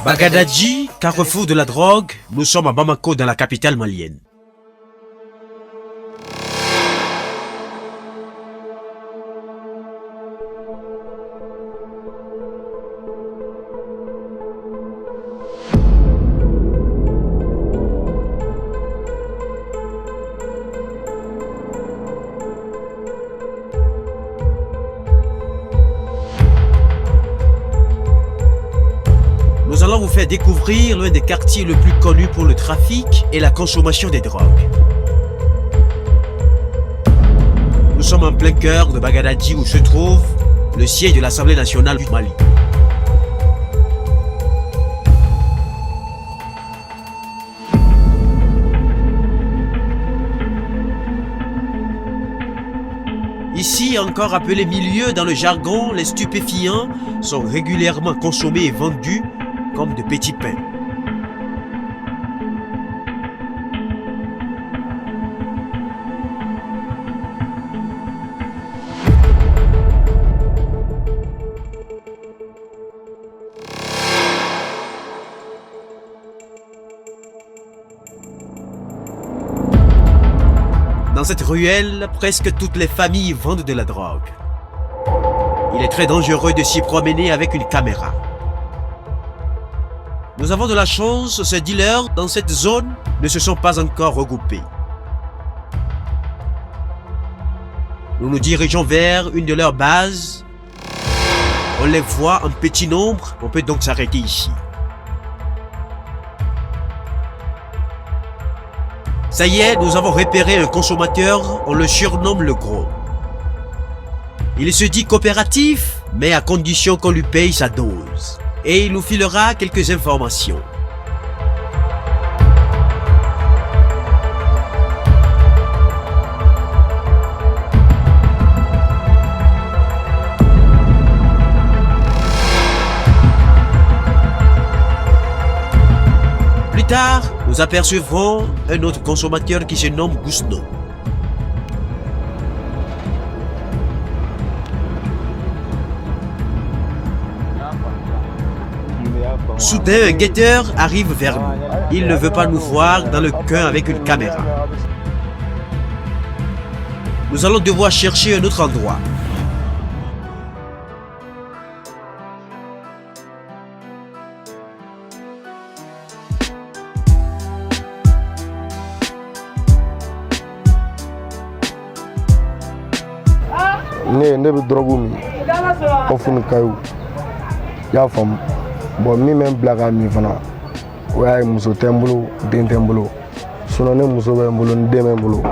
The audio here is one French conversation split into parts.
Bagadaji, carrefour de la drogue, nous sommes à Bamako dans la capitale malienne. Nous allons vous faire découvrir l'un des quartiers le plus connus pour le trafic et la consommation des drogues. Nous sommes en plein cœur de Bagadaji où se trouve le siège de l'Assemblée nationale du Mali. Ici, encore appelé milieu dans le jargon, les stupéfiants sont régulièrement consommés et vendus comme de petits pains. Dans cette ruelle, presque toutes les familles vendent de la drogue. Il est très dangereux de s'y promener avec une caméra. Nous avons de la chance, ces dealers dans cette zone ne se sont pas encore regroupés. Nous nous dirigeons vers une de leurs bases. On les voit en petit nombre, on peut donc s'arrêter ici. Ça y est, nous avons repéré un consommateur, on le surnomme le gros. Il se dit coopératif, mais à condition qu'on lui paye sa dose. Et il nous filera quelques informations. Plus tard, nous apercevrons un autre consommateur qui se nomme Gousno. Soudain, un guetteur arrive vers nous. Il ne veut pas nous voir dans le coin avec une caméra. Nous allons devoir chercher un autre endroit. Ne bɛ dɔrɔgu min o funu kayo i y'a faamu bon min bɛ n bila ka min fana o y'a ye muso tɛ n bolo den tɛ n bolo sinon ne muso bɛ n bolo ni den bɛ n bolo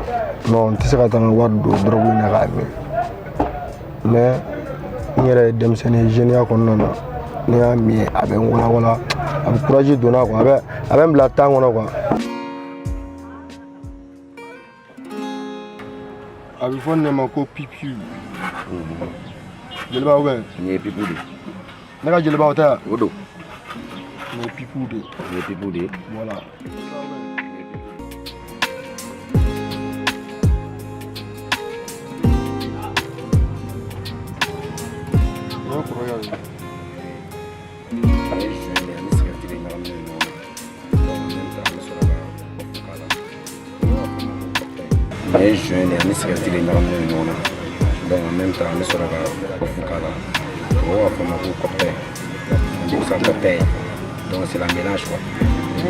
non n tɛ se ka taa n ka wari don dɔrɔgu in na k'a min mais n yɛrɛ ye denmisɛnnin ye jeuneya kɔnɔna na ni y'a min a bɛ n walawala a bɛ courage donna quoi a bɛ n bila temps kɔnɔ quoi. A bɛ fɔ ne ma ko pipi. Jeliba ou bien? Ni pipu de. Ne ka jeliba o tɛ wa? O don. Ni pipu de. Ni pipu de. Voilà. Non, pour regarder. Mais je n'ai pas cigarette de ɲagaminen ɲɔgɔn na donc en même temps an bɛ sɔrɔ ka kɔfu k'a la o b'a fɔ ma ko cocktail on dit ça cocktail donc c'est la mélange quoi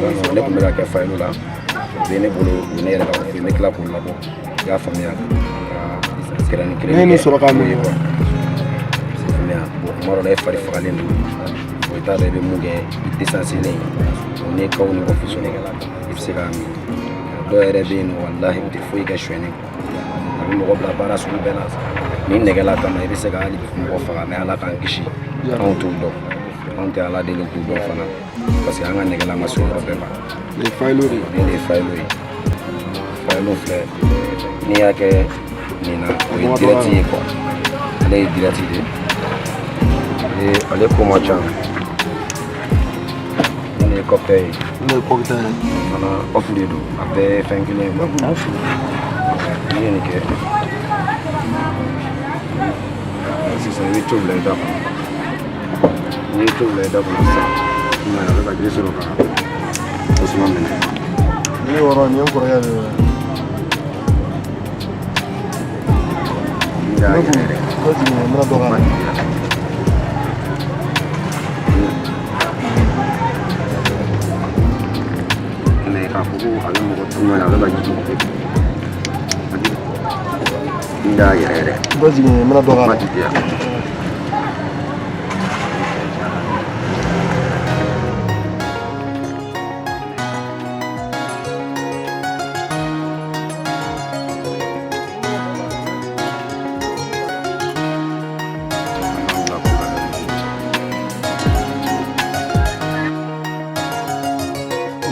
donc ne tun bɛ ka kɛ fayilo la o bɛ ne bolo o ne yɛrɛ ka kɔfu n bɛ tila k'o labɔ i y'a faamuya ka kɛrɛnin kelen kɛ ne ni sɔrɔ k'a min quoi c'est faamuya bon kuma dɔ la e fari fagalen don o t'a dɔn i bɛ mun kɛ i désensibilisé o ni kaw ni confusion i bɛ se k'a min. Dɔw yɛrɛ bɛ yen nɔ walahi u tɛ foyi kɛ sonyɛni a bɛ mɔgɔ bila baara sugu bɛɛ la ni nɛgɛla kama i bɛ se ka hali mɔgɔ faga mais ala k'an kisi anw t'o dɔn anw tɛ ala deli k'u dɔn fana parce que an ka nɛgɛla ma se o yɔrɔ bɛɛ ma. Ni fayilo de. Ni de ye fayilo ye fayilo filɛ n'i y'a kɛ nin na o ye direct ye quoi ale ye direct de ye ale ko man ca. Ni ye cocktail ye. Ne ye cocktail ye. Fana off de don a bɛɛ ye fɛn kelen ye quoi. N'i ye nin kɛ sisan i bɛ to bila i da kɔnɔ n'i ye to bila i da kɔnɔ sisan ale ka jiri sɔrɔ ka Osman minɛ. Ne yɔrɔ nin ye n kɔrɔkɛ de ye. N y'a yɛrɛ dɛ. Dɔ jigin n bɛna dɔ k'a la. Mɛ k'a fɔ ko ale mɔgɔ tuma ale ka jigin n y'a yɛrɛ dɛ. Dɔ jigin n bɛna dɔ k'a la.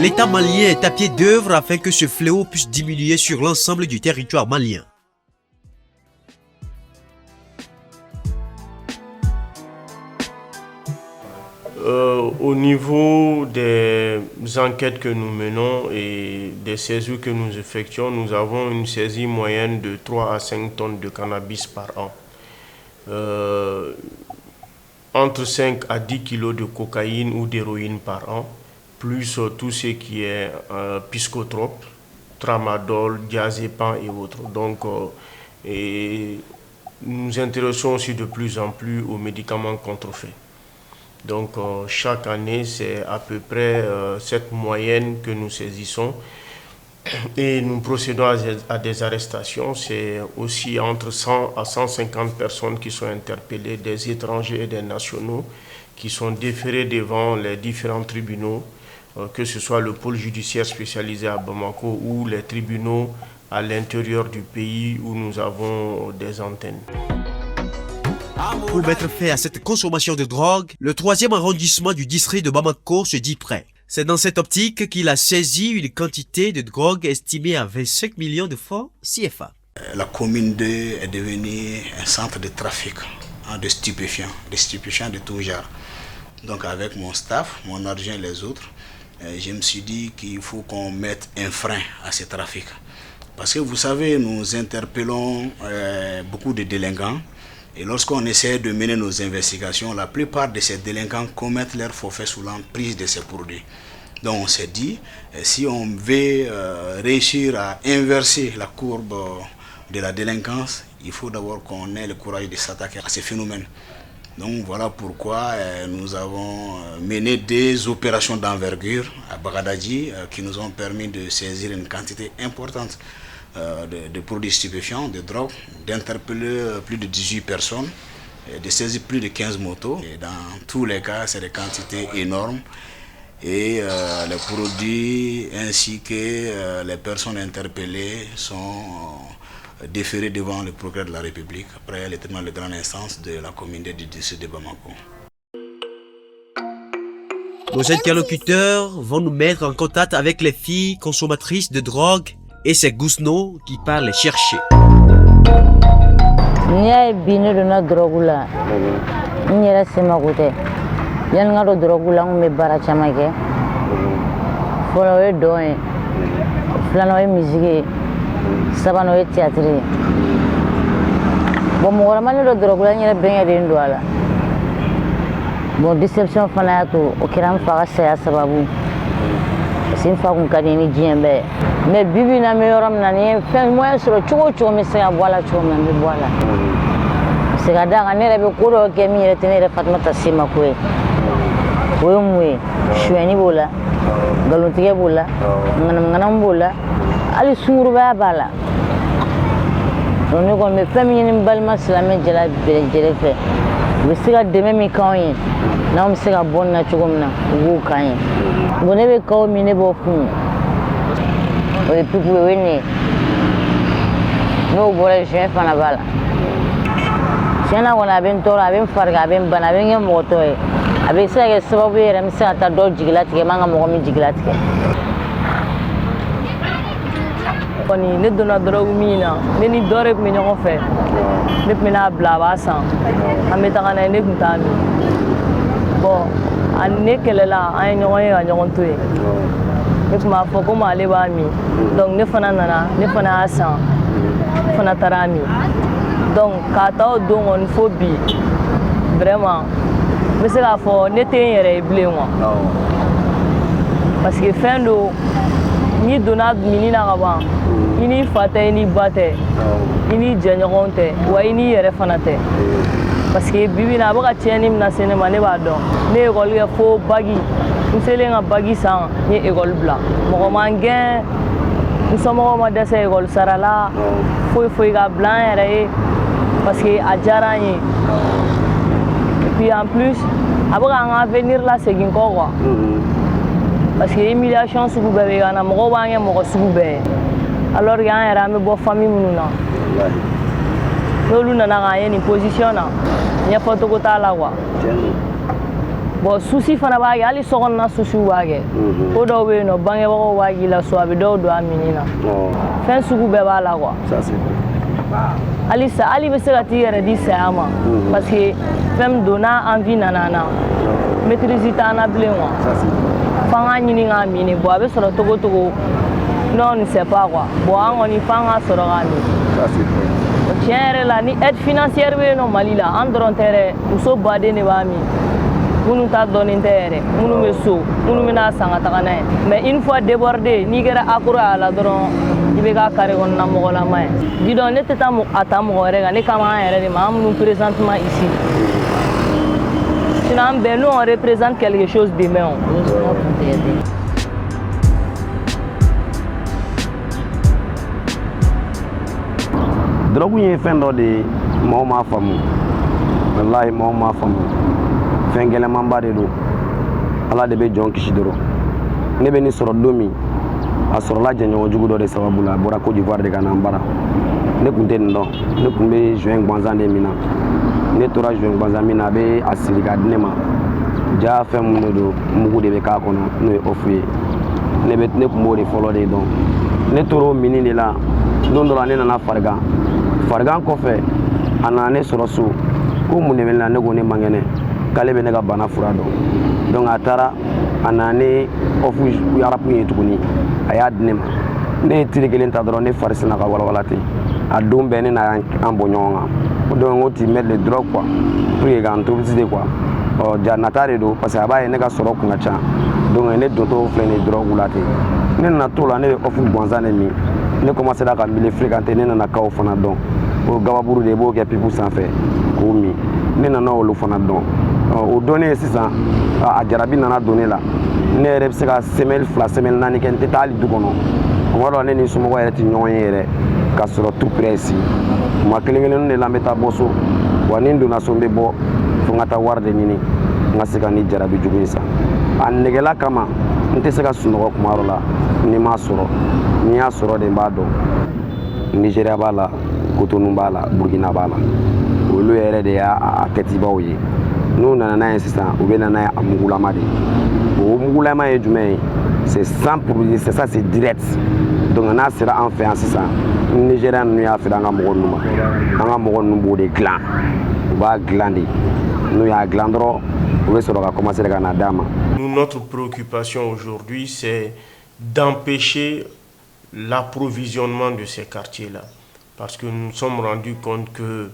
L'État malien est à pied d'œuvre afin que ce fléau puisse diminuer sur l'ensemble du territoire malien. Au niveau des enquêtes que nous menons et des saisies que nous effectuons, nous avons une saisie moyenne de 3 à 5 tonnes de cannabis par an. Entre 5 à 10 kilos de cocaïne ou d'héroïne par an, plus tout ce qui est psychotrope, tramadol, diazépam et autres. Donc, et nous nous intéressons aussi de plus en plus aux médicaments contrefaits. Donc, chaque année, c'est à peu près cette moyenne que nous saisissons et nous procédons à des arrestations. C'est aussi entre 100 à 150 personnes qui sont interpellées, des étrangers et des nationaux, qui sont déférés devant les différents tribunaux, que ce soit le pôle judiciaire spécialisé à Bamako ou les tribunaux à l'intérieur du pays où nous avons des antennes. Pour mettre fin à cette consommation de drogue, le 3e arrondissement du district de Bamako se dit prêt. C'est dans cette optique qu'il a saisi une quantité de drogue estimée à 25 millions de francs CFA. La commune 2 est devenue un centre de trafic de stupéfiants de tout genre. Donc avec mon staff, mon adjoint et les autres, je me suis dit qu'il faut qu'on mette un frein à ce trafic. Parce que vous savez, nous interpellons beaucoup de délinquants et lorsqu'on essaie de mener nos investigations, la plupart de ces délinquants commettent leurs forfaits sous l'emprise de ces produits. Donc on s'est dit, si on veut réussir à inverser la courbe de la délinquance, il faut d'abord qu'on ait le courage de s'attaquer à ces phénomènes. Donc voilà pourquoi nous avons mené des opérations d'envergure à Bagadadji qui nous ont permis de saisir une quantité importante de produits stupéfiants, de drogue, d'interpeller plus de 18 personnes, de saisir plus de 15 motos. Et dans tous les cas, c'est des quantités énormes. Et les produits ainsi que les personnes interpellées sont déférés devant le procureur de la République après le tribunal de grande instance de la commune du district de Bamako. Nos interlocuteurs vont nous mettre en contact avec les filles consommatrices de drogue et ces gousseaux qui partent les chercher. Sabano ye théâtre bon mo wala mane do drogue la ñere benga de ndoala bon déception fana to o kiram fa sa sababu sin fa kun kadini jembe mais bibi na me yoram na ni fen moyen sur chuo mi se abwala chuo me mi bwala se ga daga ne rebe ko do ke mi rete ne Fatma Tasima ko we mwe shweni bola galuntige bola nganam bola ali sunguru ba bala on ko me famille balma islamé jala jere fe be siga deme mi kawin na on siga bonna chugomna ugu kayin bone be kaw mi ne bo fun o e pipu we ne no bora je fana bala sena wala ben tora ben farga ben bana ben ngem moto e abe siga sababu yere mi sa ta do jigilati ke manga mo mi jigilati ke koni ne donna drogue mina ne ni dore mi ñoko fe ne mina bla ba san amé tagana ne kunta mi bon an ne kelela ay ñoy ga ñokon tué ne kuma fo ko ma le ba mi donc ne fana nana ne fana san fana tarami donc ka taw don on fo bi vraiment mais c'est la fo ne te yere blé moi parce que fɛn do ni donna mini na ka ban i ni fa tɛ i ni ba tɛ i ni jɛɲɔgɔn tɛ wa i ni yɛrɛ fana tɛ parce que bibi na a bɛ ka tiɲɛni min na se ne ma ne b'a dɔn ne ye école kɛ fo bagi n selen ka bagi san n ye école bila mɔgɔ ma n gɛn n somɔgɔw ma dɛsɛ école sara la foyi foyi ka bila n yɛrɛ ye parce que a diyara n ye et puis en plus a bɛ ka n ka avenir la segin kɔ quoi parce que humiliation sugu bɛɛ bɛ ka na mɔgɔw b'an kɛ mɔgɔ sugu bɛɛ ye alors que an yɛrɛ an bɛ bɔ famille minnu na n'olu nana k'an ye nin position na ɲɛfɔcogo t'a la quoi bon souci fana b'a kɛ hali sokɔnɔna souciw b'a kɛ ko dɔw bɛ yen nɔ bangebagaw b'a k'i la so a bɛ dɔw don a mini na fɛn sugu bɛɛ b'a la quoi halisa hali bɛ se ka t'i yɛrɛ di saya ma parce que fɛn min don n'a envie nana na maîtrise t'an na bilen quoi f'an k'a ɲini k'a mini bon a bɛ sɔrɔ togo togo non on ne sait pas quoi bon an kɔni f'an k'a sɔrɔ k'a mini tiɲɛ yɛrɛ la ni aide financière bɛ yen nɔ Mali la an dɔrɔn tɛ dɛ muso baden de b'a min minnu ta dɔɔnin tɛ yɛrɛ minnu bɛ so minnu bɛna san ka taga n'a ye mais une fois débordé n'i kɛra accro a la dɔrɔn i bɛ k'a carré kɔnɔna mɔgɔlama ye dis donc ne tɛ taa a ta mɔgɔ wɛrɛ kan ne ka an yɛrɛ de ma an minnu présentement ici sinon an bɛɛ nous on représente quelque chose demain drogue ye fɛn dɔ de maaw m'a faamu wallahi maaw m'a faamu fɛn gɛlɛmanba de don ala de bɛ jɔn kisi dɔrɔn ne bɛ nin sɔrɔ don min a sɔrɔla jɛɲɔgɔn jugu dɔ de sababu la a bɔra Côte d'Ivoire de ka na n bara ne tun tɛ nin dɔn ne tun bɛ juin gansan de min na ne tora juin gansan min na a bɛ a siri k'a di ne ma ja fɛn minnu de don mugu de bɛ k'a kɔnɔ n'o ye ofu ye ne tun b'o de fɔlɔ de dɔn ne tora o mini de la don dɔ la ne nana farigan kɔfɛ a nana ne sɔrɔ so ko mun de bɛ ne la ne ko ne man kɛnɛ k'ale bɛ ne ka bana fura dɔn donc a taara a nana ne ofu arapu ye tuguni a y'a di ne ma ne ye tiri kelen ta dɔrɔn ne fari sinna ka walawala ten a don bɛɛ ne na an bɔ ɲɔgɔn kan donc o ti mettre le drogue quoi pour que k'an toxiner quoi ja nata de don parce que a b'a ye ne ka sɔrɔ kun ka ca donc ne dontɔ filɛ nin drogue la ten ne nana t'o la ne bɛ ofu gansan de min ne commencé ka milieu fréquenter ne nana kaw fana dɔn o gababuru de b'o kɛ pipu sanfɛ k'o min ne nana olu fana dɔn o dɔnnen sisan a jarabi nana don ne la ne yɛrɛ bɛ se ka semaine fila semaine naani kɛ n tɛ taa hali du kɔnɔ tuma dɔ la ne ni somɔgɔw yɛrɛ tɛ ɲɔgɔn ye yɛrɛ ka sɔrɔ tout près ici tuma kelen kelenninw de la n bɛ taa bɔ so wa ni n donna so n bɛ bɔ fo n ka taa wari de ɲini n ka se ka ni jarabi jugu in san a nɛgɛla kama n tɛ se ka sunɔgɔ kuma dɔ la ni n m'a sɔrɔ ni n y'a sɔrɔ de n b'a dɔn Nigéria b'a la Cotonou b'a la Burkina b'a la olu yɛrɛ de y'a kɛtibaw ye n'u nana n'a ye sisan u bɛ na n'a ye a mugulama de o mugulama ye jumɛn ye c'est sans produit c'est ça c'est direct donc n'a sera an fɛ yan sisan Nigéria ninnu y'a feere an ka mɔgɔ ninnu ma an ka mɔgɔ ninnu b'o de dilan u b'a dilan de n'u y'a dilan dɔrɔn u bɛ sɔrɔ ka commencer ka na d'a ma. Notre préoccupation aujourd'hui c'est d'empêcher l'approvisionnement de ces quartiers-là parce que nous nous sommes rendus compte que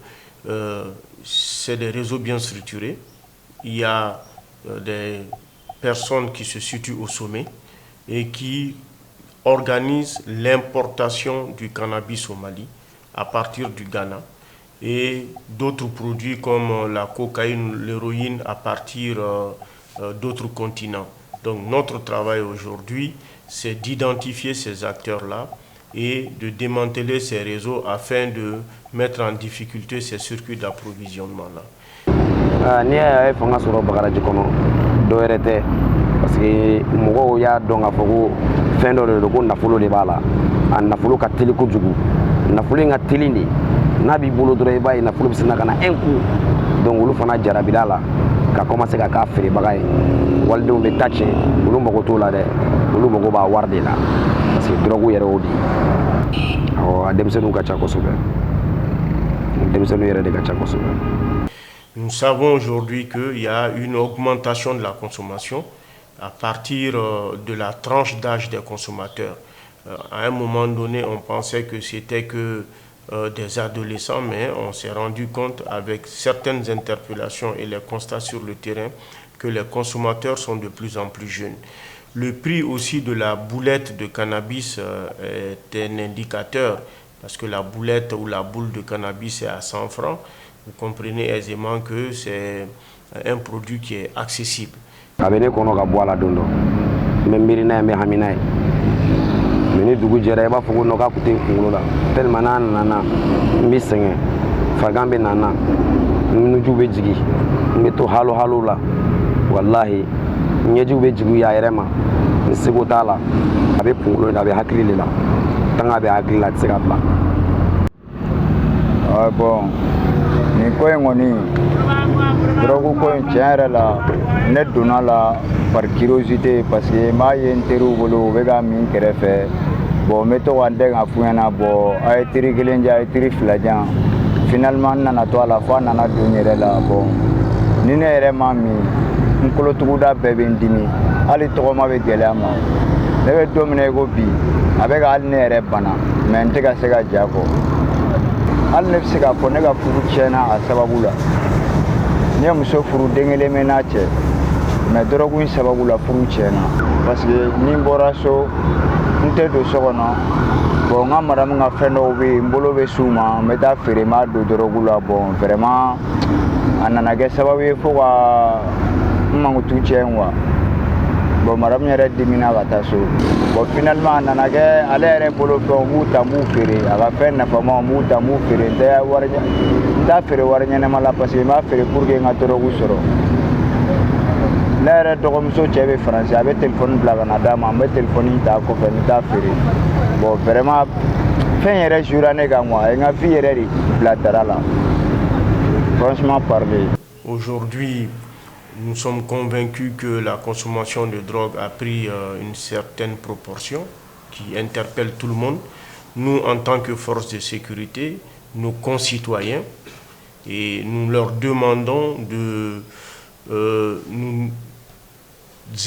c'est des réseaux bien structurés. Il y a des personnes qui se situent au sommet et qui organisent l'importation du cannabis au Mali à partir du Ghana et d'autres produits comme la cocaïne, l'héroïne à partir d'autres continents. Donc notre travail aujourd'hui, c'est d'identifier ces acteurs-là et de démanteler ces réseaux afin de mettre en difficulté ces circuits d'approvisionnement-là. Ni y'a ye fanga sɔrɔ Bagadaji kɔnɔ dɔwɛrɛ tɛ parce que mɔgɔw y'a dɔn k'a fɔ ko fɛn dɔ de don ko nafolo de b'a la a nafolo ka teli kojugu nafolo in ka teli de n'a b'i bolo dɔrɔn i b'a ye nafolo bɛ sin ka na un coup donc olu fana jarabila la ka commencer ka k'a feerebaga ye walidenw bɛ ta tiɲɛ olu mago t'o la dɛ olu mago b'a wari de la parce que drogue yɛrɛ y'o de ye a denmisɛnninw ka ca kosɛbɛ denmisɛnninw yɛrɛ de ka ca kosɛbɛ. Nous savons aujourd'hui qu'il y a une augmentation de la consommation à partir de la tranche d'âge des consommateurs. À un moment donné, on pensait que c'était que des adolescents, mais on s'est rendu compte avec certaines interpellations et les constats sur le terrain que les consommateurs sont de plus en plus jeunes. Le prix aussi de la boulette de cannabis est un indicateur, parce que la boulette ou la boule de cannabis est à 100 francs. Vous comprenez aisément que c'est un produit qui est accessible. Ni dugu jɛra I b'a fɔ ko nɔ k'a kun tɛ kunkolo la tellement n'a nana n bɛ sɛgɛn farigan bɛ nana nuju bɛ jigin n bɛ to halo halo la walahi ɲɛjiw bɛ jigin a yɛrɛ ma n seko t'a la a bɛ kunkolo la a bɛ hakili de la tant a bɛ hakili la a tɛ se ka bila. Bon nin ko in kɔni drogue ko in tiɲɛ yɛrɛ la ne donna la par curiosité parce que n b'a ye n teriw bolo u bɛ ka min kɛrɛfɛ bon n bɛ to ka n dɛn ka f'u ɲɛna bon a ye teri kelen di a ye teri fila di yan finalement n nana to a la fo a nana don n yɛrɛ la bon ni ne yɛrɛ ma min n kolotuguda bɛɛ bɛ n dimi hali tɔgɔma bɛ gɛlɛya ma ne bɛ don min na I ko bi a bɛ ka hali ne yɛrɛ bana mais n tɛ ka se ka ja kɔ hali ne bɛ se k'a fɔ ne ka furu tiɲɛna a sababu la n ye muso furu den kelen bɛ n'a cɛ mais drogue in sababu la furu tiɲɛna parce que ni n bɔra so n tɛ don so kɔnɔ bon n ka madamu ka fɛn dɔw bɛ yen n bolo bɛ s'u ma n bɛ taa feere n b'a don drogue la bon vraiment a nana kɛ sababu ye fo ka n mankutu tiɲɛ quoi bon madamu yɛrɛ dimina ka taa so bon finalement a nana kɛ ale yɛrɛ bolo fɛnw n b'u ta n b'u feere a ka fɛn nafamaw n b'u ta n b'u feere n t'a feere wari ɲɛnɛma la parce que n b'a feere pour que n ka drogue sɔrɔ ne yɛrɛ dɔgɔmuso cɛ bɛ faransi a bɛ téléphone bila ka na d'a ma n bɛ téléphone ta a kɔfɛ n bɛ taa feere bon vraiment fɛn yɛrɛ jouera ne kan quoi a ye n ka vie yɛrɛ de bila dara la franchement parler. Aujourd'hui, nous sommes convaincus que la consommation de drogue a pris une certaine proportion qui interpelle tout le monde. Nous, en tant que force de sécurité, nos concitoyens, et nous leur demandons de nous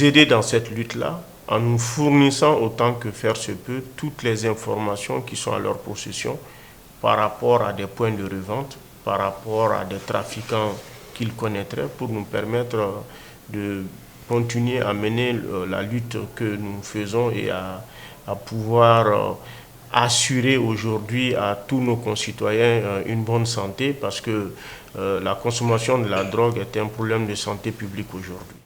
aider dans cette lutte-là en nous fournissant autant que faire se peut toutes les informations qui sont à leur possession par rapport à des points de revente, par rapport à des trafiquants qu'ils connaîtraient pour nous permettre de continuer à mener la lutte que nous faisons et à pouvoir assurer aujourd'hui à tous nos concitoyens une bonne santé parce que la consommation de la drogue est un problème de santé publique aujourd'hui.